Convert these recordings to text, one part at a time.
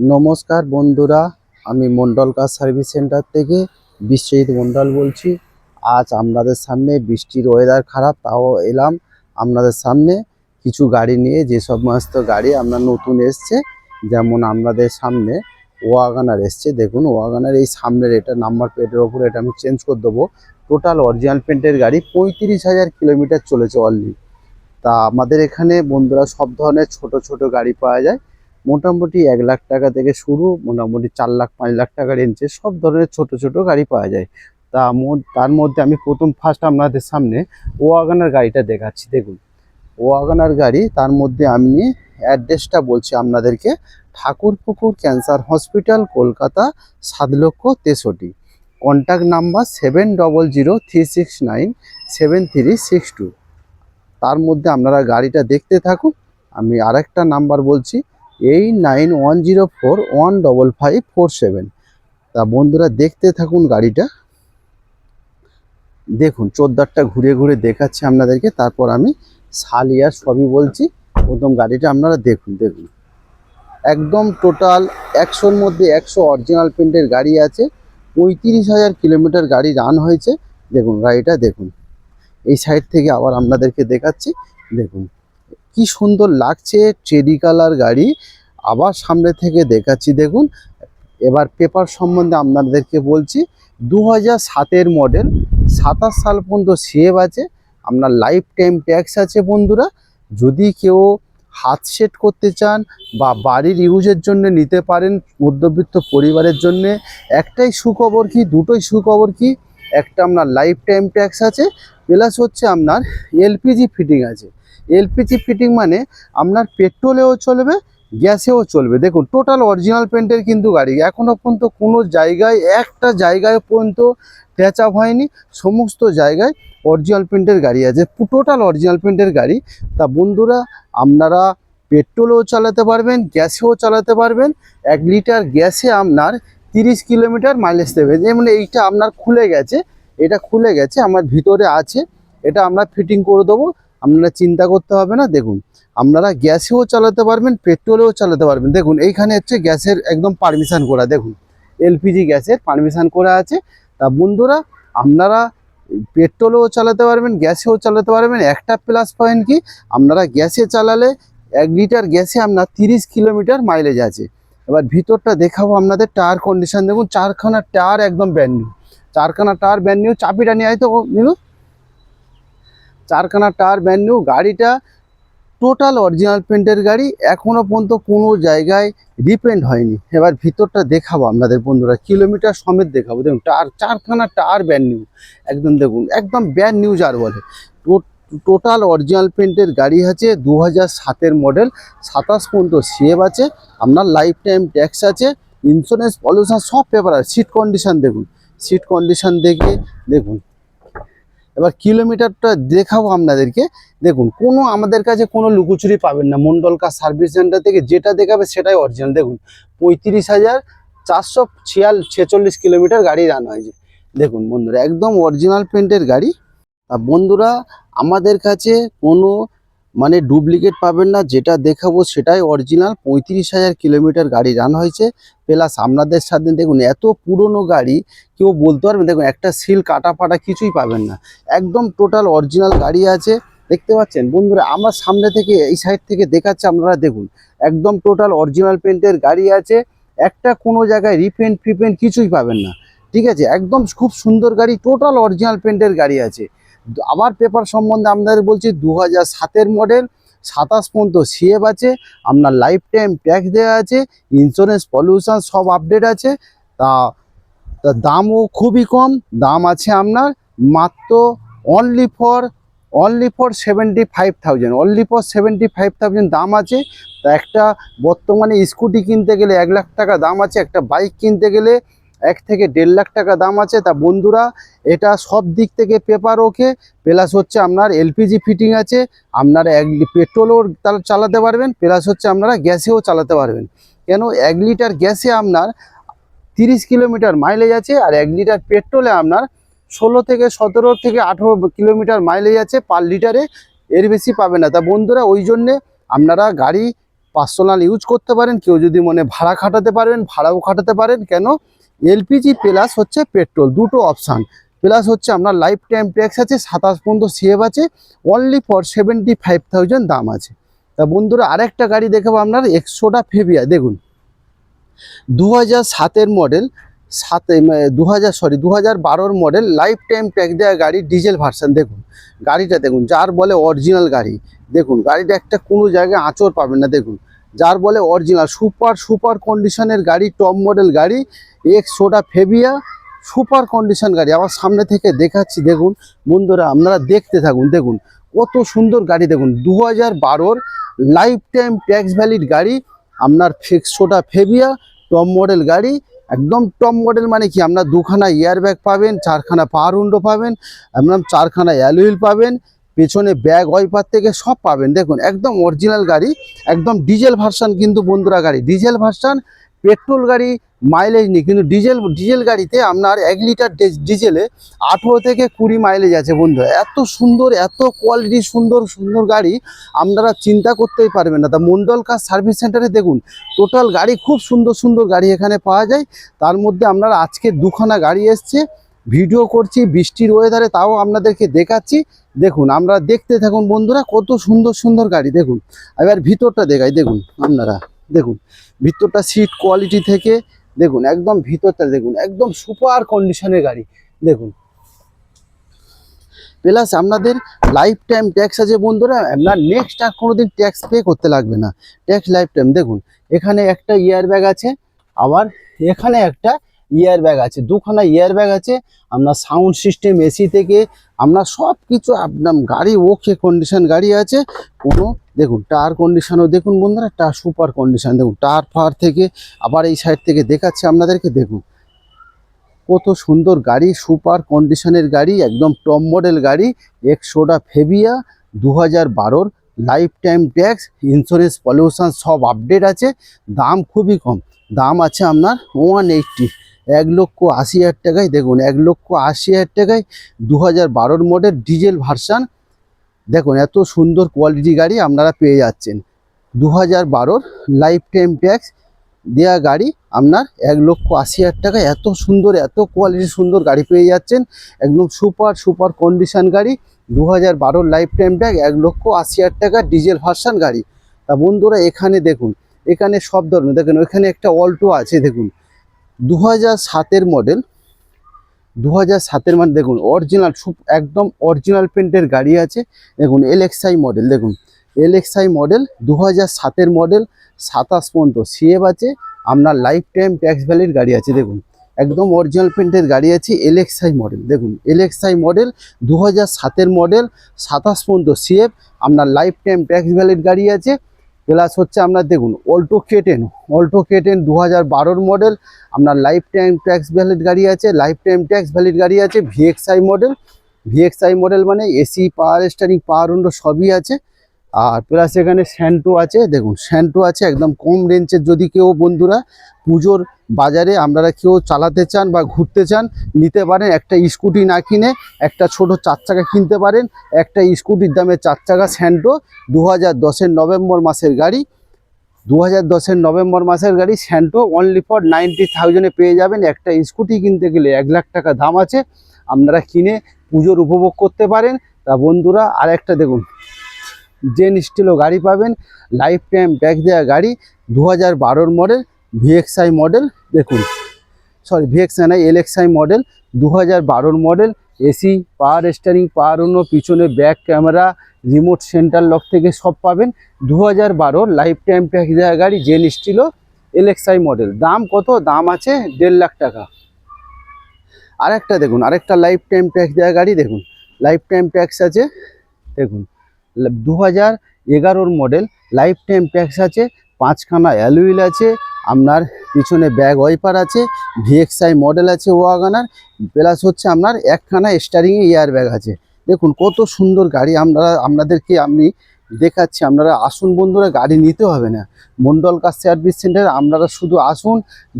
নমস্কার বন্ধুরা, আমি মন্ডল কার সার্ভিস সেন্টার থেকে বিশ্বজিৎ মন্ডল বলছি। আজ আপনাদের সামনে বৃষ্টির ওয়েদার খারাপ, তাও এলাম আপনাদের সামনে কিছু গাড়ি নিয়ে। যে সমস্ত গাড়ি আপনার নতুন এসছে, যেমন আপনাদের সামনে ওয়াগনার এসছে। দেখুন ওয়াগনার এই সামনের এটা নাম্বার প্লেটের ওপরে এটা আমি চেঞ্জ করে দেবো। টোটাল অরিজিনাল পেন্টের গাড়ি 35,000 কিলোমিটার চলেছে অলরেডি। তা আমাদের এখানে বন্ধুরা সব ধরনের ছোট ছোট গাড়ি পাওয়া যায়। মোটামুটি 1 লাখ টাকা থেকে শুরু, মোটামুটি 4 লাখ 5 লাখ টাকা রেঞ্জে সব ধরনের ছোট ছোট গাড়ি পাওয়া যায়। তার মধ্যে আমি ফার্স্ট আপনাদের সামনে ওয়াগনার গাড়িটা দেখাচ্ছি। দেখুন ওয়াগনার গাড়ি, তার মধ্যে আমি অ্যাড্রেসটা বলছি আপনাদেরকে। Thakurpukur cancer hospital, Kolkata 7,63,000। Contact number 7003697362। তার মধ্যে আপনারা গাড়িটা দেখতে থাকুন। আমি আরেকটা নাম্বার বলছি, 8910415547। তা বন্ধুরা দেখতে থাকুন গাড়িটা। দেখুন চোদ্দারটা ঘুরে ঘুরে দেখাচ্ছি আপনাদেরকে, তারপর আমি সালিয়ার সবই বলছি। প্রথম গাড়িটা আপনারা দেখুন। দেখুন একদম টোটাল 100-র মধ্যে 100 অরিজিনাল পেন্টের গাড়ি আছে। 35,000 কিলোমিটার গাড়ি রান হয়েছে। দেখুন গাড়িটা দেখুন। এই সাইড থেকে আবার আপনাদেরকে দেখাচ্ছি। দেখুন কি সুন্দর লাগছে, চেরি কালার গাড়ি। আবার সামনে থেকে দেখাচ্ছি। দেখুন এবার পেপার সম্বন্ধে আপনাদেরকে বলছি। 2007-এর মডেল, 27 সাল পর্যন্ত সিএফ আছে। আপনার লাইফ টাইম ট্যাক্স আছে বন্ধুরা। যদি কেউ হাত সেট করতে চান বা বাড়ির ইউজের জন্য নিতে পারেন, মধ্যবিত্ত পরিবারের জন্য একটাই সুখবর কি, দুটোই সুখবর কি। একটা আপনার লাইফ টাইম ট্যাক্স আছে, প্লাস হচ্ছে আপনার এলপিজি ফিটিং আছে। এলপিজি ফিটিং মানে আপনার পেট্রোলেও চলবে, গ্যাসেও চলবে। দেখুন টোটাল অরিজিনাল পেন্টের কিন্তু গাড়ি, এখনও পর্যন্ত কোনো জায়গায় একটা জায়গায় পর্যন্ত ট্যাচ আপ হয়নি। সমস্ত জায়গায় অরিজিনাল পেন্টের গাড়ি আছে, টোটাল অরিজিনাল পেন্টের গাড়ি। তা বন্ধুরা আপনারা পেট্রোলেও চালাতে পারবেন, গ্যাসেও চালাতে পারবেন। 1 লিটার গ্যাসে আপনার 30 কিলোমিটার মাইলেজ দেবে। যেমন এইটা আপনার খুলে গেছে, এটা খুলে গেছে, আমার ভিতরে আছে, এটা আমরা ফিটিং করে দেবো। আপনারা চিন্তা করতে হবে না। দেখুন আপনারা গ্যাসেও চালাতে পারবেন, পেট্রোলেও চালাতে পারবেন। দেখুন এইখানে হচ্ছে গ্যাসের একদম পারমিশন করা। দেখুন এলপিজি গ্যাসের পারমিশন করা আছে। তা বন্ধুরা আপনারা পেট্রোলেও চালাতে পারবেন, গ্যাসেও চালাতে পারবেন। একটা প্লাস পয়েন্ট কি, আপনারা গ্যাসে চালালে 1 লিটার গ্যাসে আপনার 30 কিলোমিটার মাইলেজ আছে। এবার ভিতরটা দেখাবো আপনাদের। টায়ার কন্ডিশন দেখুন, 4খানা টায়ার একদম ব্র্যান্ড নিউ। 4খানা টায়ার ব্র্যান্ড নিউ। চাবিটা নিয়ে আয় তো নিলু। 4খানা টায়ার ব্র্যান্ড নিউ। গাড়িটা টোটাল অরিজিনাল পেন্টের গাড়ি, এখনও পর্যন্ত কোনো জায়গায় রিপেন্ট হয়নি। এবার ভিতরটা দেখাবো আপনাদের বন্ধুরা, কিলোমিটার সমেত দেখাবো। দেখুন টায়ার, 4খানা টায়ার ব্র্যান্ড নিউ একদম। দেখুন একদম ব্র্যান্ড নিউ যার বলে। টোটাল অরিজিনাল পেন্টের গাড়ি আছে। 2007-এর মডেল, 27 পর্যন্ত সিএফ আছে। আপনার লাইফ টাইম ট্যাক্স আছে, ইন্স্যুরেন্স, পলিউশন সব পেপার আছে। সিট কন্ডিশন দেখুন, সিট কন্ডিশন দেখে দেখুন। এবার কিলোমিটারটা দেখাবো আপনাদেরকে। দেখুন কোনো আমাদের কাছে কোনো লুকোচুরি পাবেন না। মন্ডল কার সার্ভিস সেন্টার থেকে যেটা দেখাবে সেটাই অরিজিনাল। দেখুন 35,446 কিলোমিটার গাড়ি রান হয়েছে। দেখুন বন্ধুরা একদম অরিজিনাল পেন্টের গাড়ি। বন্ধুরা আমাদের কাছে কোনো মানে ডুপ্লিকেট পাবেন না, যেটা দেখাবো সেটাই অরিজিনাল। 35,000 কিলোমিটার গাড়ি রান হয়েছে। প্লাস আপনাদের সাথে দেখুন এত পুরনো গাড়ি কেউ বলতে পারবেন, দেখুন একটা সিল কাটা ফাটা কিছুই পাবেন না। একদম টোটাল অরিজিনাল গাড়ি আছে। দেখতে পাচ্ছেন বন্ধুরা, আমার সামনে থেকে এই সাইড থেকে দেখাচ্ছে, আপনারা দেখুন একদম টোটাল অরিজিনাল পেন্টের গাড়ি আছে। একটা কোনো জায়গায় রিপেন্ট ফিপেন্ট কিছুই পাবেন না। ঠিক আছে, একদম খুব সুন্দর গাড়ি, টোটাল অরিজিনাল পেন্টের গাড়ি আছে। আবার পেপার সম্বন্ধে আপনাদের বলছি, 2007-এর মডেল, 27 পর্যন্ত সিএফ আছে। আপনার লাইফ টাইম ট্যাক্স দেওয়া আছে, ইন্স্যুরেন্স, পলিউশন সব আপডেট আছে। তা দামও খুবই কম। দাম আছে আপনার মাত্র অনলি ফর 75,000, অনলি ফর 75,000 দাম আছে। তা একটা বর্তমানে স্কুটি কিনতে গেলে 1 লাখ টাকা দাম আছে, একটা বাইক কিনতে গেলে 1 থেকে 1.5 লাখ টাকা দাম আছে। তা বন্ধুরা এটা সব দিক থেকে পেপার ওকে, প্লাস হচ্ছে আপনার এলপিজি ফিটিং আছে। আপনারা পেট্রোলও চালাতে পারবেন, প্লাস হচ্ছে আপনারা গ্যাসেও চালাতে পারবেন। কেন 1 লিটার গ্যাসে আপনার 30 কিলোমিটার মাইলেজ আছে, আর 1 লিটার পেট্রোলে আপনার 16 থেকে 17 থেকে 18 কিলোমিটার মাইলেজ আছে পার লিটারে। এর বেশি পাবে না। তা বন্ধুরা ওই জন্যে আপনারা গাড়ি পার্সোনাল ইউজ করতে পারেন, কেউ যদি মনে ভাড়া খাটাতে পারবেন ভাড়াও খাটাতে পারেন। কেন, এলপিজি প্লাস হচ্ছে পেট্রোল, দুটো অপশান। প্লাস হচ্ছে আপনার লাইফ টাইম ট্যাক্স আছে, 27 পর্যন্ত সিএফ আছে, অনলি ফর 75,000 দাম আছে। তা বন্ধুরা আরেকটা গাড়ি দেখাবো আপনার, এক্সোডা ফেভিয়া। দেখুন 2007-এর মডেল, 2012-র মডেল, লাইফ টাইম ট্যাক্স দেওয়া গাড়ি, ডিজেল ভার্সন। দেখুন গাড়িটা দেখুন, যার বলে অরিজিনাল গাড়ি। দেখুন গাড়িটা একটা কোনো জায়গায় আঁচড় পাবেন না। দেখুন যার বলে অরিজিনাল, সুপার কন্ডিশনের গাড়ি, টপ মডেল গাড়ি, এক্সোডা ফেভিয়া, সুপার কন্ডিশন গাড়ি। আবার সামনে থেকে দেখাচ্ছি, দেখুন বন্ধুরা আপনারা দেখতে থাকুন। দেখুন কত সুন্দর গাড়ি। দেখুন 2012-র লাইফ টাইম ট্যাক্স ভ্যালিড গাড়ি আপনার এক্সোডা ফেভিয়া, টপ মডেল গাড়ি। একদম টপ মডেল মানে কি, আপনার 2খানা এয়ারব্যাগ পাবেন, 4খানা পাওয়ার উইন্ডো পাবেন, আপনার 4খানা অ্যালুইল পাবেন, পেছনে ব্যাগ ওয়াইপার থেকে সব পাবেন। দেখুন একদম অরিজিনাল গাড়ি, একদম ডিজেল ভার্সন কিন্তু বন্ধুরা, গাড়ি ডিজেল ভার্সন। পেট্রোল গাড়ি মাইলেজ নেই, কিন্তু ডিজেল গাড়িতে আপনার 1 লিটার ডিজেলে 18 থেকে 20 মাইলেজ আছে বন্ধুরা। এত সুন্দর, এত কোয়ালিটি সুন্দর গাড়ি আপনারা চিন্তা করতেই পারবেন না। তা মন্ডল কার সার্ভিস সেন্টারে দেখুন টোটাল গাড়ি, খুব সুন্দর গাড়ি এখানে পাওয়া যায়। তার মধ্যে আপনারা আজকে 2খানা গাড়ি এসছে, ভিডিও করছি বৃষ্টির ওয়েদারে, তাও আপনাদেরকে দেখাচ্ছি। দেখুন আমরা দেখতে থাকুন বন্ধুরা, কত সুন্দর গাড়ি। দেখুন এবার ভিতরটা দেখাই। দেখুন আপনারা দেখুন ভিতরটা, সিট কোয়ালিটি থেকে দেখুন, একদম ভিতরটা দেখুন, একদম সুপার কন্ডিশনের গাড়ি। দেখুন প্লাস আপনাদের লাইফ টাইম ট্যাক্স আছে বন্ধুরা, আপনার নেক্সট আর কোনোদিন ট্যাক্স পে করতে লাগবে না, ট্যাক্স লাইফ টাইম। দেখুন এখানে একটা ইয়ার ব্যাগ আছে, আবার এখানে একটা ইয়ার ব্যাগ আছে, 2খানা ইয়ার ব্যাগ আছে। আপনার সাউন্ড সিস্টেম, এসি থেকে আপনার সব কিছু, আপনার গাড়ি ওকে কন্ডিশন গাড়ি আছে। কোনো দেখুন টায়ার কন্ডিশনও দেখুন বন্ধুরা, সুপার কন্ডিশন। দেখুন টায়ার ফার থেকে, আবার এই সাইড থেকে দেখাচ্ছি আপনাদেরকে। দেখুন কত সুন্দর গাড়ি, সুপার কন্ডিশনের গাড়ি, একদম টপ মডেল গাড়ি, এক্সোডা ফেভিয়া 2012-র lifetime tax, insurance, pollution সব আপডেট আছে। দাম খুবই কম, দাম আছে আপনার 180, 1,80,000 টাকায়। দেখুন 1,80,000 টাকায় 2012-র মডেল ডিজেল ভার্সান। দেখুন এত সুন্দর কোয়ালিটি গাড়ি আপনারা পেয়ে যাচ্ছেন। 2012-র লাইফ টাইম ট্যাক্স দেয়া গাড়ি আপনার 1,80,000 টাকায়, এত সুন্দর, এত কোয়ালিটি সুন্দর গাড়ি পেয়ে যাচ্ছেন। একদম সুপার কন্ডিশন গাড়ি, 2012-র লাইফ টাইম ট্যাক্স, 1,80,000 টাকা ডিজেল ভার্সন গাড়ি। তা বন্ধুরা এখানে দেখুন, এখানে সব ধরনের, দেখুন ওইখানে একটা অল্টো আছে। দেখুন 2007-এর মডেল, 2007-এর মানে দেখুন অরিজিনাল, একদম অরিজিনাল পেন্টের গাড়ি আছে। দেখুন এলএক্সআই মডেল, দেখুন এলএক্সআই মডেল 2007-এর মডেল, 27 পর্যন্ত সিএফ আছে, আপনার লাইফ টাইম ট্যাক্স ভ্যালিড গাড়ি আছে। দেখুন একদম অরিজিনাল পেন্টের গাড়ি আছে, এলএক্সআই মডেল। দেখুন এলএক্সআই মডেল 2007-এর মডেল, 27 পর্যন্ত সিএফ, আপনার লাইফ টাইম ট্যাক্স ভ্যালিড গাড়ি আছে। প্লাস হচ্ছে আপনার দেখুন অল্টো K10, 2012-র মডেল, আপনার লাইফ টাইম ট্যাক্স ভ্যালিড গাড়ি আছে, লাইফ টাইম ট্যাক্স ভ্যালিড গাড়ি আছে। ভিএক্সআই মডেল মানে AC, power steering, power window সবই আছে। আর প্লাস এখানে স্যান্টো আছে। দেখুন স্যান্টো আছে, একদম কম রেঞ্জের। যদি কেউ বন্ধুরা পুজোর বাজারে আপনারা কেউ চালাতে চান বা ঘুরতে চান, নিতে পারেন। একটা স্কুটি না কিনে একটা ছোট 4 চাকা কিনতে পারেন। একটা স্কুটির দামে 4 চাকা স্যান্টো, 2010-এর নভেম্বর মাসের গাড়ি, 2010-এর নভেম্বর মাসের গাড়ি স্যান্টো, অনলি ফর 90,000-এ পেয়ে যাবেন। একটা স্কুটি কিনতে গেলে 1 লাখ টাকা দাম আছে, আপনারা কিনে পুজোর উপভোগ করতে পারেন। তা বন্ধুরা আরেকটা দেখুন জেন স্টিলও গাড়ি পাবেন, লাইফ টাইম ট্যাক্স দেওয়া গাড়ি, 2012-র মডেল, ভিএক্সআই মডেল। দেখুন ভিএক্সআই নয়, এলএক্সআই মডেল, 2012-র model, AC, power steering, power window, পিছনে back camera, remote centre lock থেকে সব পাবেন। 2012-র লাইফ টাইম ট্যাক্স দেওয়া গাড়ি, জেন স্টিলও এলএক্সআই মডেল। দাম কত? দাম আছে 1.5 লাখ টাকা। আরেকটা দেখুন, আরেকটা লাইফ টাইম ট্যাক্স দেওয়া গাড়ি। দেখুন লাইফ টাইম ট্যাক্স আছে, দেখুন 2011-র মডেল, লাইফ টাইম ট্যাক্স আছে, 5খানা অ্যালুইল আছে, আপনার পিছনে ব্যাগ ওয়াইপার আছে, ভিএক্সআই মডেল আছে ওয়াগনার। প্লাস হচ্ছে আপনার 1খানা স্টিয়ারিংয়ে এয়ার ব্যাগ আছে। দেখুন কত সুন্দর গাড়ি আপনাদেরকে আমি দেখাচ্ছি। আপনারা আসুন বন্ধুরা, গাড়ি নিতে হবে না, মন্ডল কার সার্ভিস সেন্টার আপনারা শুধু আসুন,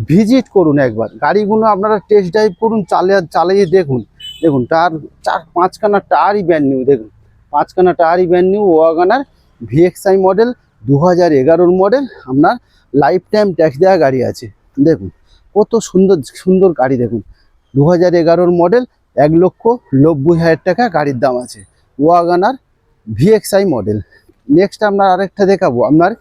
ভিজিট করুন একবার, গাড়িগুলো আপনারা টেস্ট ড্রাইভ করুন, চালিয়ে দেখুন। দেখুন 5খানা টায়ারই ব্র্যান্ড নিউ। দেখুন 5খানা টায়ারই brand new Wagon R, VXI model, 2011 model, আপনার লাইফ টাইম ট্যাক্স দেওয়া গাড়ি আছে। দেখুন কত সুন্দর সুন্দর গাড়ি, দেখুন 2011 মডেল, 1,90,000 টাকা গাড়ির দাম আছে। Wagner VXI model. নেক্সট আপনার আরেকটা দেখাবো, আপনার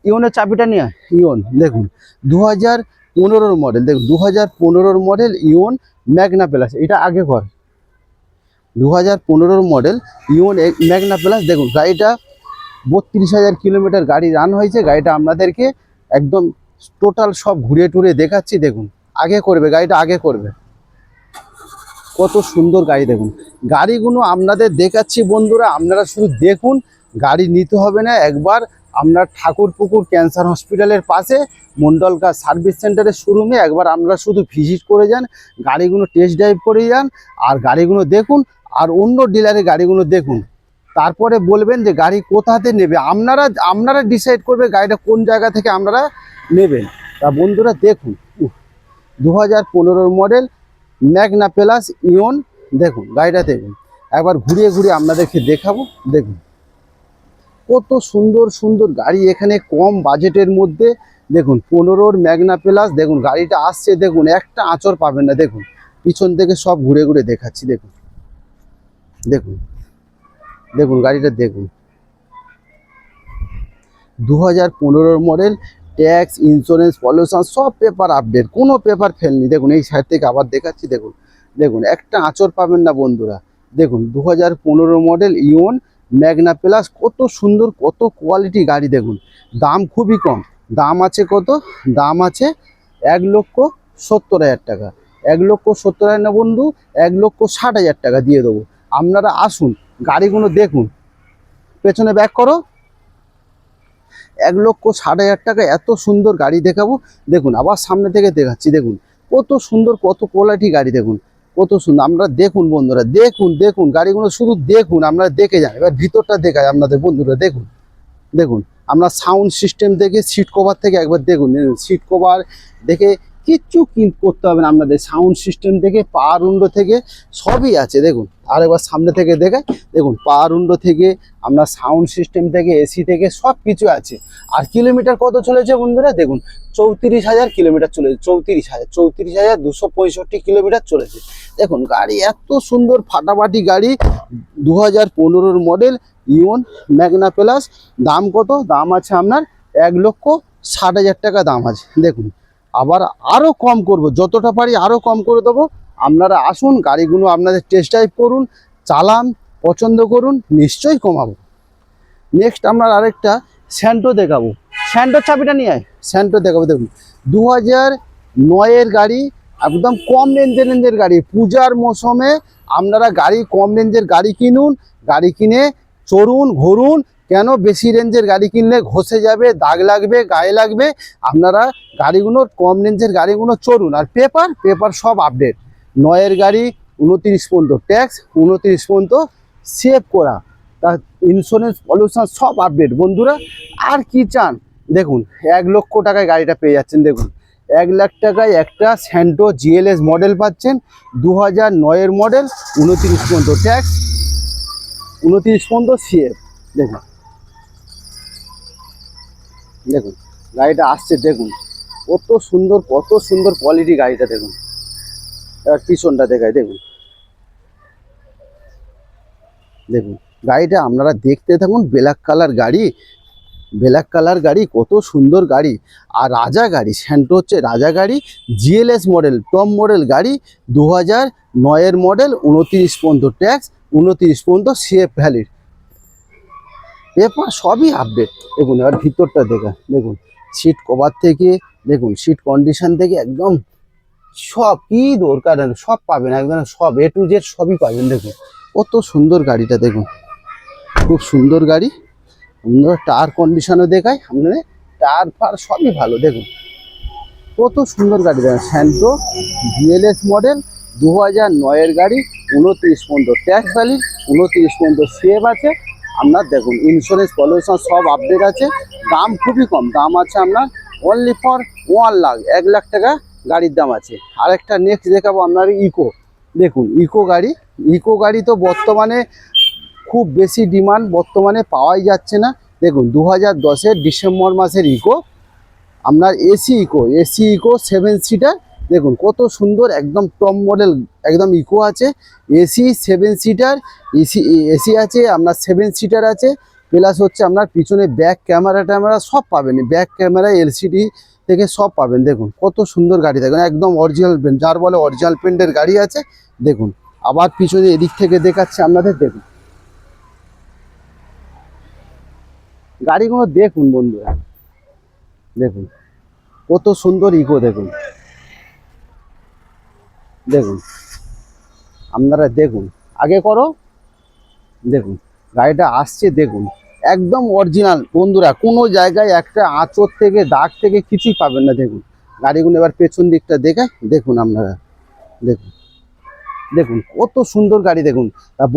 ইওনের চাবিটা নিয়ে ইওন। দেখুন 2015 মডেল, দেখুন 2015 মডেল ইওন ম্যাগনা প্লাস, এটা আগে কর। 2015 মডেল ইওন ম্যাগনা প্লাস। দেখুন গাড়িটা 32,000 কিলোমিটার গাড়ি রান হয়েছে। গাড়িটা আপনাদেরকে একদম টোটাল সব ঘুরে টুরে দেখাচ্ছি। দেখুন আগে করবে, গাড়িটা আগে করবে, কত সুন্দর গাড়ি। দেখুন গাড়িগুলো আপনাদের দেখাচ্ছি বন্ধুরা, আপনারা শুধু দেখুন। গাড়ি নিতে হবে না, একবার আপনার ঠাকুরপুকুর ক্যান্সার হসপিটালের পাশে মন্ডলকার সার্ভিস সেন্টারের শোরুমে একবার আপনারা শুধু ভিজিট করে যান, গাড়িগুলো টেস্ট ড্রাইভ করে যান, আর গাড়িগুলো দেখুন, আর অন্য ডিলারের গাড়িগুলো দেখুন। তারপরে বলবেন যে গাড়ি কোথাতে নেবে, আপনারা ডিসাইড করবে গাড়িটা কোন জায়গা থেকে আপনারা নেবেন। তা বন্ধুরা দেখুন 2015 মডেল ম্যাগনা প্লাস ইওন। দেখুন গাড়িটা দেখুন, একবার ঘুরিয়ে ঘুরিয়ে আপনাদেরকে দেখাবো। দেখুন কত সুন্দর সুন্দর গাড়ি এখানে কম বাজেটের মধ্যে। দেখুন 15 ম্যাগনা প্লাস, দেখুন গাড়িটা আসছে, দেখুন একটা আঁচড় পাবেন না। দেখুন পিছন থেকে সব ঘুরে ঘুরে দেখাচ্ছি। দেখুন দেখুন দেখুন গাড়িটা দেখুন 2015 মডেল, ট্যাক্স, ইন্স্যুরেন্স, পলিউশন সব পেপার আপডেট, কোনো পেপার ফেলনি। দেখুন এই সাইড থেকে আবার দেখাচ্ছি। দেখুন দেখুন একটা আঁচড় পাবেন না বন্ধুরা। দেখুন 2015 মডেল ইওন ম্যাগনা প্লাস, কত সুন্দর কত কোয়ালিটি গাড়ি। দেখুন দাম খুবই কম, দাম আছে কত, দাম আছে 1,70,000 টাকা। 1,70,000 না বন্ধু, 1,60,000 টাকা দিয়ে দেবো। আপনারা আসুন গাড়িগুলো দেখুন, পেছনে ব্যাক করো। 1,60,000 টাকা এত সুন্দর গাড়ি দেখাবো। দেখুন আবার সামনে থেকে দেখাচ্ছি। দেখুন কত সুন্দর কত কোয়ালিটি গাড়ি, দেখুন কত সুন্দর। আপনারা দেখুন বন্ধুরা, দেখুন দেখুন গাড়িগুলো শুধু দেখুন, আপনারা দেখে যান। এবার ভিতরটা দেখায় আপনাদের বন্ধুরা। দেখুন দেখুন আমরা সাউন্ড সিস্টেম থেকে, সিট কভার থেকে একবার দেখুন। সিট কভার দেখে কিচ্ছু করতে হবে না আপনাদের, সাউন্ড সিস্টেম থেকে, পাওয়ার উইন্ডো থেকে সবই আছে। দেখুন আর একবার সামনে থেকে দেখায়। দেখুন পাওয়ার উইন্ডো থেকে, আপনার সাউন্ড সিস্টেম থেকে, এসি থেকে সব কিছু আছে। আর কিলোমিটার কত চলেছে বন্ধুরা, দেখুন 34,000 কিলোমিটার চলেছে। 34,265 কিলোমিটার চলেছে। দেখুন গাড়ি এত সুন্দর ফাটাফাটি গাড়ি। 2015 মডেল ইওন ম্যাগনা প্লাস। দাম কত, দাম আছে আপনার 1,60,000 টাকা দাম আছে। দেখুন আবার আরও কম করব, যতটা পারি আরও কম করে দেবো। আপনারা আসুন গাড়িগুলো আপনাদের টেস্ট ড্রাইভ করুন, চালান, পছন্দ করুন, নিশ্চয়ই কমাবো। নেক্সট আপনার আরেকটা স্যান্টো দেখাবো। স্যান্টোর চাবিটা নিয়ে আয়, স্যান্টো দেখাবো। দেখুন 2009 গাড়ি, একদম কম রেঞ্জের গাড়ি। পূজার মৌসুমে আপনারা গাড়ি, কম রেঞ্জের গাড়ি কিনুন, গাড়ি কিনে চড়ুন ঘুরুন। কেন বেশি রেঞ্জের গাড়ি কিনলে ঘষে যাবে, দাগ লাগবে, গায়ে লাগবে। আপনারা গাড়িগুলো, কম রেঞ্জের গাড়িগুলো চড়ুন। আর পেপার সব আপডেট। 9 গাড়ি, 29 পর্যন্ত ট্যাক্স, 29 পর্যন্ত সেভ করা, তার ইন্স্যুরেন্স, পলিউশন সব আপডেট বন্ধুরা। আর কি চান, দেখুন 1 লক্ষ টাকায় গাড়িটা পেয়ে যাচ্ছেন। দেখুন 1 লাখ টাকায় একটা স্যান্টো GLS মডেল পাচ্ছেন। 2009 মডেল, 29 পর্যন্ত ট্যাক্স, 29 পর্যন্ত সেভ। দেখুন দেখুন গাড়িটা আসছে। দেখুন কত সুন্দর কোয়ালিটি গাড়িটা। দেখুন এবার পিছনটা দেখায়। দেখুন দেখুন গাড়িটা আপনারা দেখতে থাকুন। ব্ল্যাক কালার গাড়ি, কত সুন্দর গাড়ি। আর রাজা গাড়ি, স্যান্টো হচ্ছে রাজা গাড়ি, GLS মডেল, টপ মডেল গাড়ি। 2009 মডেল, 29 পর্যন্ত ট্যাক্স, 29 পর্যন্ত সেফ ভ্যালিড, পেপার সবই আপডেট। দেখুন এবার ভিতরটা দেখা। দেখুন সিট কভার থেকে, দেখুন সিট কন্ডিশন থেকে একদম সব কি দরকার সব পাবেন, একদম সব A to Z সবই পাবেন। দেখুন কত সুন্দর গাড়িটা। দেখুন খুব সুন্দর গাড়ি। আপনারা টায়ার কন্ডিশনও দেখায়, আপনাদের টায়ার ফার সবই ভালো। দেখুন কত সুন্দর গাড়ি। দেখুন স্যান্টো GLS মডেল, 2009 গাড়ি, 29 পর্যন্ত ট্যাক্স ভ্যালিড, 29 পর্যন্ত সেভ আছে। আপনার দেখুন ইন্স্যুরেন্স, পলিউশন সব আপডেট আছে। দাম খুবই কম, দাম আছে আপনার অনলি ফর 1 লাখ, 1 লাখ টাকা গাড়ির দাম আছে। আরেকটা নেক্সট দেখাবো আপনার ইকো। দেখুন ইকো গাড়ি তো বর্তমানে খুব বেশি ডিমান্ড, বর্তমানে পাওয়াই যাচ্ছে না। দেখুন 2010-এর ডিসেম্বর মাসের ইকো, আপনার এসি ইকো 7 সিটার। দেখুন কত সুন্দর, একদম টপ মডেল একদম ইকো আছে, এসি 7 সিটার, এসি আছে আপনার 7 সিটার আছে, প্লাস হচ্ছে আপনার পিছনে ব্যাক ক্যামেরা সব পাবেন, ব্যাক ক্যামেরা এলসিডি থেকে সব পাবেন। দেখুন কত সুন্দর গাড়ি, দেখুন একদম অরিজিনাল পেন্ট, যার বলে অরিজিনাল পেন্টের গাড়ি আছে। দেখুন আবার পিছনে এদিক থেকে দেখাচ্ছে আপনাদের, দেখুন গাড়িগুলো দেখুন বন্ধুরা, দেখুন কত সুন্দর ইকো, দেখুন দেখুন আপনারা দেখুন, আগে করো, দেখুন গাড়িটা আসছে, দেখুন একদম অরিজিনাল বন্ধুরা, কোনো জায়গায় একটা আঁচড় থেকে দাগ থেকে কিছুই পাবেন না। দেখুন গাড়িগুলো এবার পেছন দিকটা দেখায়, দেখুন আপনারা দেখুন, দেখুন কত সুন্দর গাড়ি, দেখুন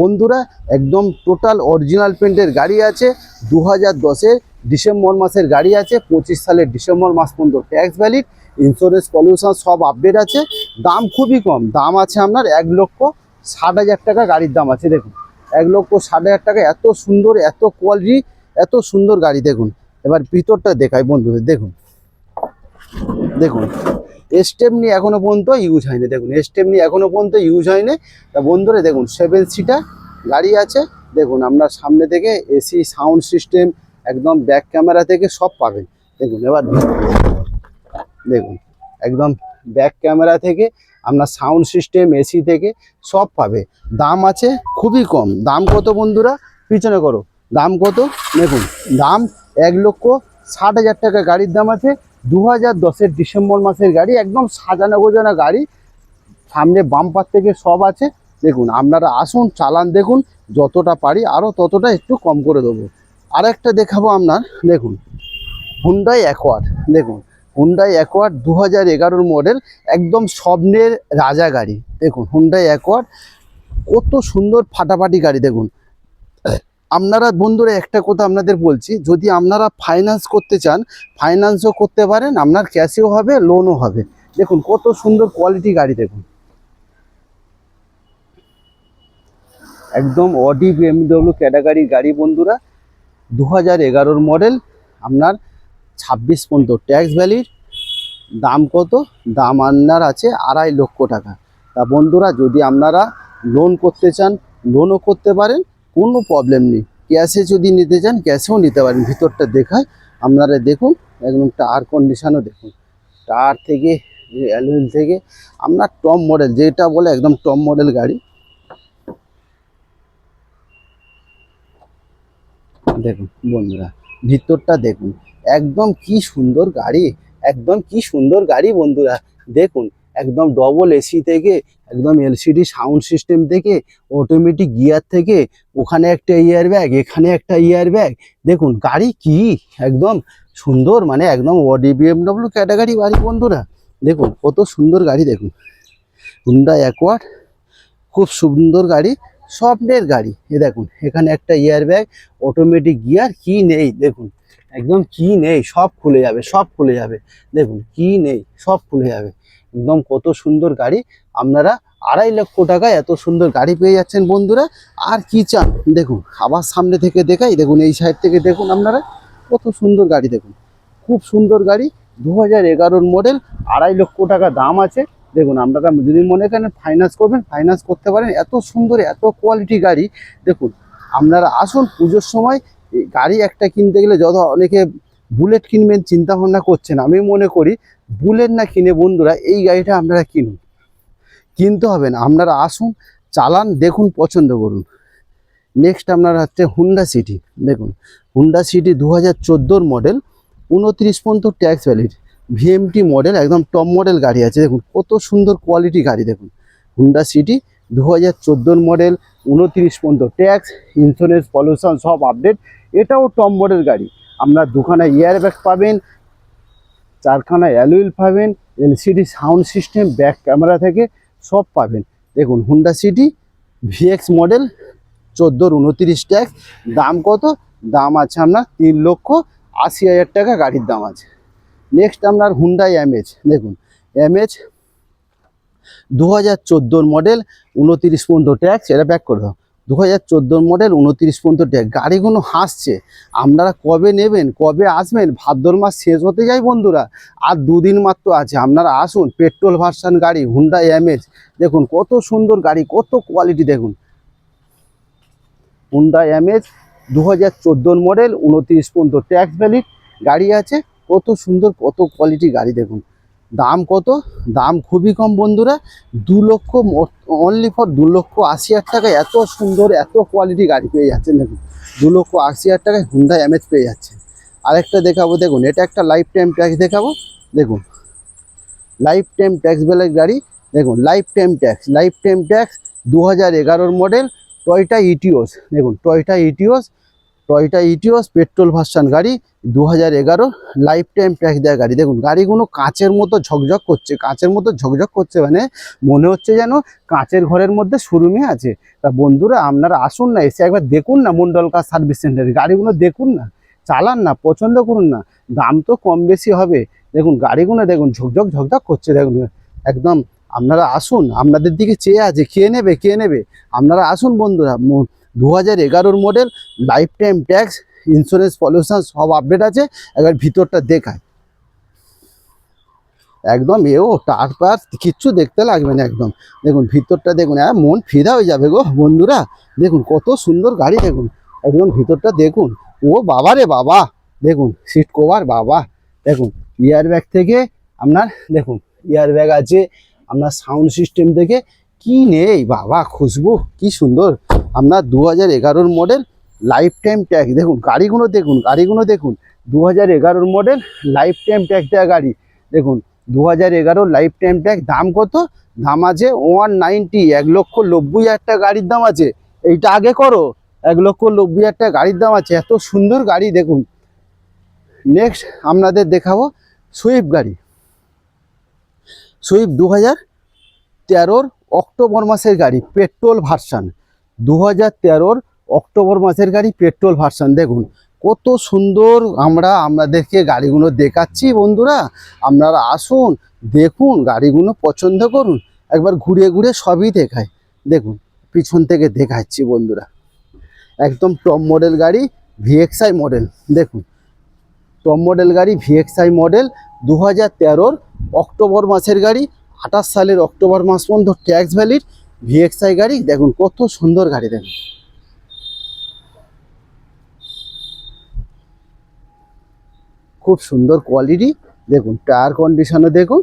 বন্ধুরা একদম টোটাল অরিজিনাল পেন্টের গাড়ি আছে, 2010-এর ডিসেম্বর মাসের গাড়ি আছে, 25 সালের ডিসেম্বর মাস পর্যন্ত ট্যাক্স ভ্যালিড, ইন্স্যুরেন্স পলিউশন সব আপডেট আছে, দাম খুবই কম, দাম আছে আপনার 1,60,000 টাকা গাড়ির দাম আছে। দেখুন 1,60,000 টাকা, এত সুন্দর, এত কোয়ালিটি, এত সুন্দর গাড়ি। দেখুন এবার ভিতরটা দেখাই বন্ধুদের, দেখুন দেখুন স্টেপনি এখনো পর্যন্ত ইউজ হয়নি, দেখুন স্টেপনি এখনো পর্যন্ত ইউজ হয়নি। তা বন্ধুরা দেখুন 7 সিটার গাড়ি আছে, দেখুন আপনার সামনে থেকে এসি সাউন্ড সিস্টেম, একদম ব্যাক ক্যামেরা থেকে সব পাবেন। দেখুন এবার দেখুন একদম ব্যাক ক্যামেরা থেকে আপনার সাউন্ড সিস্টেম, এসি থেকে সব পাবে। দাম আছে খুবই কম, দাম কত বন্ধুরা, পিছনে করো, দাম কত দেখুন, দাম 1,60,000 টাকা গাড়ির দাম আছে, 2010-এর ডিসেম্বর মাসের গাড়ি, একদম সাজানো গোজানো গাড়ি, সামনে বাম্পার থেকে সব আছে। দেখুন আপনারা আসুন, চালান, দেখুন যতটা পারি আরও ততটা একটু কম করে দেবো। আরেকটা দেখাবো আপনার, দেখুন হুন্ডাই অ্যাকোয়ার্ড, দেখুন হুন্ডাই অ্যাকোয়ার্ড 2011 মডেল, একদম স্বপ্নের রাজা গাড়ি। দেখুন হুন্ডাই অ্যাকোয়ার্ড কত সুন্দর ফাটাফাটি গাড়ি। দেখুন আপনারা বন্ধুরা একটা কথা আপনাদের বলছি, যদি আপনারা ফাইন্যান্স করতে চান ফাইন্যান্সও করতে পারেন, আপনার ক্যাশেও হবে, লোনও হবে। দেখুন কত সুন্দর কোয়ালিটি গাড়ি, দেখুন একদম অডি বিএমডব্লিউ ক্যাটাগরির গাড়ি বন্ধুরা, 2011 মডেল, আপনার 26 পর্যন্ত ট্যাক্স ভ্যালিড, দাম কত, দাম আপনার আছে 2.5 লক্ষ টাকা। তা বন্ধুরা যদি আপনারা লোন করতে চান লোনও করতে পারেন, কোনো প্রবলেম নেই, ক্যাশে যদি নিতে চান ক্যাশেও নিতে পারেন। ভিতরটা দেখায় আপনারা দেখুন, একদম টায়ার কন্ডিশনও দেখুন, টায়ার থেকে অ্যালুমিনিয়াম থেকে আপনার টপ মডেল, যেটা বলে একদম টপ মডেল গাড়ি। দেখুন বন্ধুরা ভিতরটা দেখুন, একদম কি সুন্দর গাড়ি, একদম কি সুন্দর গাড়ি বন্ধুরা। দেখুন একদম ডবল এসি থেকে, একদম এলসিডি সাউন্ড সিস্টেম থেকে, অটোমেটিক গিয়ার থেকে, ওখানে একটা ইয়ার ব্যাগ, এখানে একটা ইয়ার ব্যাগ। দেখুন গাড়ি কি একদম সুন্দর, মানে একদম অডি বিএমডব্লিউ ক্যাটাগরি গাড়ি বন্ধুরা। দেখুন কত সুন্দর গাড়ি, দেখুন হুন্ডাই অ্যাকোয়ার্ড খুব সুন্দর গাড়ি, স্বপ্নের গাড়ি। এ দেখুন এখানে একটা ইয়ার ব্যাগ, অটোমেটিক গিয়ার, কি নেই দেখুন, একদম কি নেই, সব খুলে যাবে, সব খুলে যাবে। দেখুন কি নেই, সব খুলে যাবে। একদম কত সুন্দর গাড়ি, আপনারা 2.5 লক্ষ টাকায় এত সুন্দর গাড়ি পেয়ে যাচ্ছেন বন্ধুরা। আর কি চান, দেখুন আবার সামনে থেকে দেখাই, দেখুন এই সাইড থেকে দেখুন আপনারা কত সুন্দর গাড়ি, দেখুন খুব সুন্দর গাড়ি, 2011 মডেল, 2.5 লক্ষ টাকা দাম আছে। দেখুন আপনারা যদি মনে করেন ফাইন্যান্স করবেন ফাইন্যান্স করতে পারেন, এত সুন্দর এত কোয়ালিটি গাড়ি। দেখুন আপনারা আসুন, পুজোর সময় এই গাড়ি একটা কিনতে গেলে, যত অনেকে বুলেট কিনবেন চিন্তা ভাবনা করছেন, আমি মনে করি বুলেট না কিনে বন্ধুরা এই গাড়িটা আপনারা কিনুন, কিনতে হবে না, আপনারা আসুন চালান, দেখুন পছন্দ করুন। নেক্সট আপনারা হচ্ছে হুন্ডা সিটি, দেখুন হুন্ডা সিটি 2014 মডেল, 29 পর্যন্ত ট্যাক্স ভ্যালিড, ভিএমটি মডেল, একদম টপ মডেল গাড়ি আছে। দেখুন কত সুন্দর কোয়ালিটি গাড়ি, দেখুন হুন্ডা সিটি 2014 মডেল, 29 পর্যন্ত ট্যাক্স, ইন্স্যুরেন্স পলিউশন সব আপডেট, এটাও টপ মডেল গাড়ি। আপনার দুখানা ইয়ার ব্যাগ পাবেন, 4খানা অ্যালুইল পাবেন, LCD sound system, back camera থেকে সব পাবেন। দেখুন Honda city VX model, 14 29 tax, দাম কত, দাম আছে আপনার 3,80,000 টাকা গাড়ির দাম আছে। নেক্সট আপনার হুন্ডাই এমএচ, দেখুন এমএচ 2014 মডেল, 29 পর্যন্ত ট্যাক্স, এটা ব্যাক করে দাও, 2014 মডেল 29 পর্যন্ত ট্যাগ। গাড়িগুলো হাসছে। আপনারা কবে নেবেন, কবে আসবেন? ভাদ্র মাস শেষ হতে যায় বন্ধুরা, আর দুদিন মাত্র আছে। আপনারা আসুন। পেট্রোল ভার্সন গাড়ি, হুন্ডা এমএজ দেখুন কত সুন্দর গাড়ি, কত কোয়ালিটি দেখুন। হুন্ডা এমএজ 2014 মডেল 29 পর্যন্ত ট্যাক্স ভ্যালিড গাড়ি আছে। কত সুন্দর, কত কোয়ালিটি গাড়ি দেখুন। দাম কত? দাম খুবই কম বন্ধুরা, 2 লক্ষ, অনলি ফর 2,80,000 টাকায় এত সুন্দর, এত কোয়ালিটি গাড়ি পেয়ে যাচ্ছেন দেখুন। 2,80,000 টাকায় হুন্ডা এমএজ পেয়ে যাচ্ছে। আরেকটা দেখাবো দেখুন, এটা একটা লাইফ টাইম ট্যাক্স দেখাবো দেখুন। লাইফ টাইম ট্যাক্স ভ্যালিড গাড়ি দেখুন। Lifetime tax 2011 model Toyota Etios দেখুন। টয়োটা ইটিওস পেট্রোল ভার্সন গাড়ি 2011 লাইফ টাইম ট্যাক্স দেওয়া গাড়ি দেখুন। গাড়িগুলো কাঁচের মতো ঝকঝক করছে, কাঁচের মতো ঝকঝক করছে, মানে মনে হচ্ছে যেন কাঁচের ঘরের মধ্যে শোরুমে আছে। তা বন্ধুরা আপনারা আসুন না, এসে একবার দেখুন না মন্ডল কার সার্ভিস সেন্টারে, গাড়িগুলো দেখুন না, চালান না, পছন্দ করুন না। দাম তো কম বেশি হবে দেখুন। গাড়িগুলো দেখুন ঝকঝক করছে দেখুন একদম। আপনারা আসুন, আপনাদের দিকে চেয়ে আছে, কে নেবে। আপনারা আসুন বন্ধুরা। 2011 model lifetime tax, insurance, pollution সব আপডেট আছে। একবার ভিতরটা দেখায় একদম। টার পার কিচ্ছু দেখতে লাগবে না একদম। দেখুন ভিতরটা দেখুন, মন ফিদা হয়ে যাবে গো বন্ধুরা। দেখুন কত সুন্দর গাড়ি দেখুন, একদম ভিতরটা দেখুন। ও বাবা রে বাবা, দেখুন সিট কভার বাবা, দেখুন ইয়ার ব্যাগ থেকে আপনার দেখুন, ইয়ার ব্যাগ আছে আপনার, সাউন্ড সিস্টেম থেকে কি নেই বাবা, খুশবু কি সুন্দর। আপনার 2011 মডেল লাইফ টাইম ট্যাক্স দেখুন। গাড়িগুলো দেখুন 2011 মডেল লাইফ টাইম ট্যাক্স দেওয়া গাড়ি দেখুন। 2011 লাইফ টাইম ট্যাক্স। দাম কত? দাম আছে 190, 1,90,000 টাকা গাড়ির দাম আছে। এইটা আগে করো, 1,90,000 টাকা গাড়ির দাম আছে। এত সুন্দর গাড়ি দেখুন। নেক্সট আপনাদের দেখাবো সুইফট গাড়ি। সুইফট 2013 অক্টোবর মাসের গাড়ি, পেট্রোল ভার্সন। 2013 অক্টোবর মাসের গাড়ি, পেট্রোল ভার্সন দেখুন কত সুন্দর। আপনাদেরকে গাড়িগুলো দেখাচ্ছি বন্ধুরা, আপনারা আসুন, দেখুন, গাড়িগুলো পছন্দ করুন। একবার ঘুরে সবই দেখায় দেখুন, পিছন থেকে দেখাচ্ছি বন্ধুরা। একদম টপ মডেল গাড়ি, ভিএক্সআই মডেল দেখুন। টপ মডেল গাড়ি, ভিএক্সআই মডেল, 2013 অক্টোবর মাসের গাড়ি, 28 সালের অক্টোবর মাস পর্যন্ত ট্যাক্স ভ্যালিড ভিএক্সআই গাড়ি দেখুন। কত সুন্দর গাড়ি দেখুন, খুব সুন্দর কোয়ালিটি দেখুন। টায়ার কন্ডিশনও দেখুন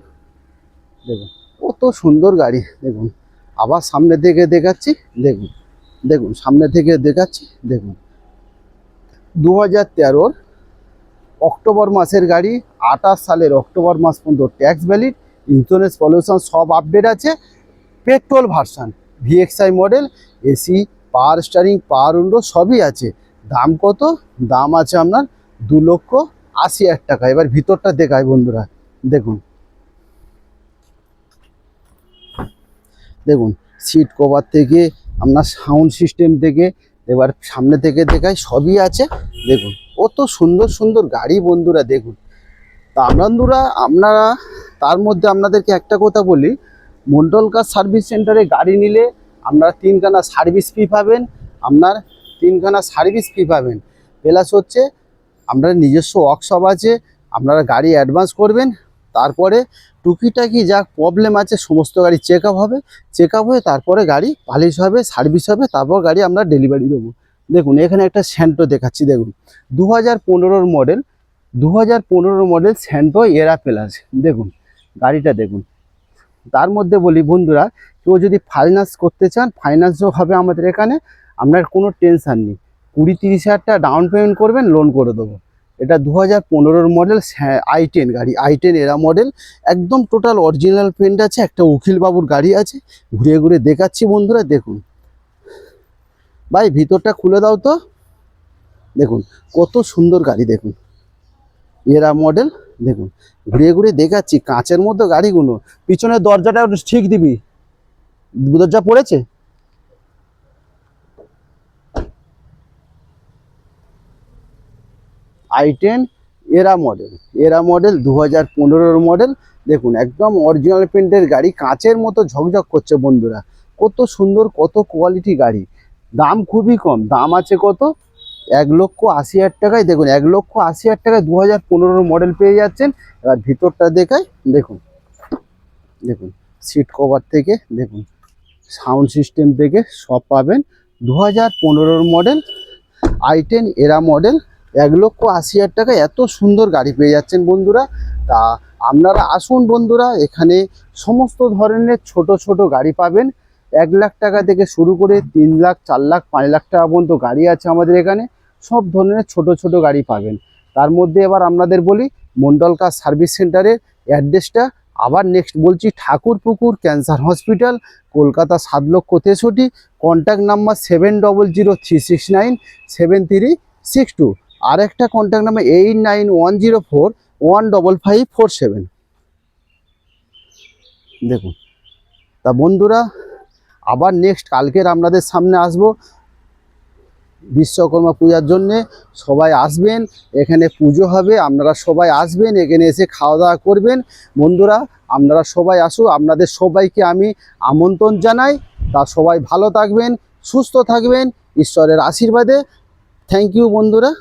কত সুন্দর গাড়ি দেখুন। আবার সামনে থেকে দেখাচ্ছি দেখুন সামনে থেকে দেখাচ্ছি দেখুন। 2013 অক্টোবর মাসের গাড়ি, 28 সালের অক্টোবর মাস পর্যন্ত ট্যাক্স ভ্যালিড, ইন্স্যুরেন্স, পলিউশন সব আপডেট আছে। Petrol version, VXI model, AC, পাওয়ার স্টারিং, পাওয়ার উইন্ডো সবই আছে। দাম কত? দাম আছে আপনার 2,80,000 টাকা। এবার ভিতরটা দেখায় বন্ধুরা দেখুন সিট কভার থেকে আপনার সাউন্ড সিস্টেম থেকে, এবার সামনে থেকে দেখায় সবই আছে দেখুন। কত সুন্দর সুন্দর গাড়ি বন্ধুরা দেখুন। তা আপনারা তার মধ্যে আপনাদেরকে একটা কথা বলি, মন্ডল কার সার্ভিস সেন্টারে গাড়ি নিলে আপনারা 3খানা সার্ভিস ফি পাবেন। প্লাস হচ্ছে আপনার নিজস্ব ওয়ার্কশপ আছে। আপনারা গাড়ি অ্যাডভান্স করবেন, তারপরে টুকিটাকি যা প্রবলেম আছে সমস্ত গাড়ি চেক আপ হয়ে তারপরে গাড়ি পালিশ হবে, সার্ভিস হবে, তারপর গাড়ি আমরা ডেলিভারি দেবো। দেখুন এখানে একটা স্যান্টো দেখাচ্ছি দেখুন। 2015 মডেল স্যান্টো এরা প্লাস দেখুন। গাড়িটা দেখুন। তার মধ্যে বলি বন্ধুরা, কেউ যদি ফাইন্যান্স করতে চান, ফাইন্যান্সও হবে আমাদের এখানে। আপনার কোনো টেনশান নেই, 20-30 হাজার টাকা ডাউন পেমেন্ট করবেন, লোন করে দেবো। এটা 2015 মডেল i10 গাড়ি, i10 এরা মডেল, একদম টোটাল অরিজিনাল পেন্ট আছে। একটা উকিল বাবুর গাড়ি আছে, ঘুরে দেখাচ্ছি বন্ধুরা দেখুন। ভাই ভিতরটা খুলে দাও তো, দেখুন কত সুন্দর গাড়ি দেখুন। এরা মডেল দেখুন, ঘুরে দেখাচ্ছি। কাঁচের মধ্যে গাড়িগুলো, পিছনের দরজাটা ঠিক দিবি, দরজা পড়েছে। i10 এরা মডেল 2015 মডেল দেখুন। একদম অরিজিনাল প্রিন্টের গাড়ি, কাঁচের মতো ঝকঝক করছে বন্ধুরা। কত সুন্দর, কত কোয়ালিটি গাড়ি। দাম খুবই কম, দাম আছে কত 1,80,000 টাকায়। দেখুন 1,80,000 টাকায় 2015 মডেল পেয়ে যাচ্ছেন। এবার ভিতরটা দেখাই, দেখুন দেখুন সিট কভার থেকে দেখুন, সাউন্ড সিস্টেম থেকে সব পাবেন। 2015 মডেল i10 এরা মডেল, 1,80,000 টাকায় এত সুন্দর গাড়ি পেয়ে যাচ্ছেন বন্ধুরা। তা আপনারা আসুন বন্ধুরা, এখানে সমস্ত ধরনের ছোট ছোট গাড়ি পাবেন। 1,00,000 টাকা থেকে শুরু করে 3 লাখ, 4 লাখ, 5 লাখ টাকা পর্যন্ত গাড়ি আছে আমাদের এখানে। সব ধরনের ছোট ছোট গাড়ি পাবেন। তার মধ্যে এবার আপনাদের বলি মন্ডল কার সার্ভিস সেন্টারের অ্যাড্রেসটা আবার নেক্সট বলছি, Thakurpukur cancer hospital, Kolkata 7,63,000। Contact number 7003697362। আর একটা কন্ট্যাক্ট নাম্বার 8910415547। দেখুন, তা বন্ধুরা আবার নেক্সট কালকের আপনাদের সামনে আসবো বিশ্বকর্মা পূজার জন্যে। সবাই আসবেন, এখানে পুজো হবে, আপনারা সবাই আসবেন, এখানে এসে খাওয়া দাওয়া করবেন। বন্ধুরা আপনারা সবাই আসুন, আপনাদের সবাইকে আমি আমন্ত্রণ জানাই। তা সবাই ভালো থাকবেন, সুস্থ থাকবেন, ঈশ্বরের আশীর্বাদে। থ্যাংক ইউ বন্ধুরা।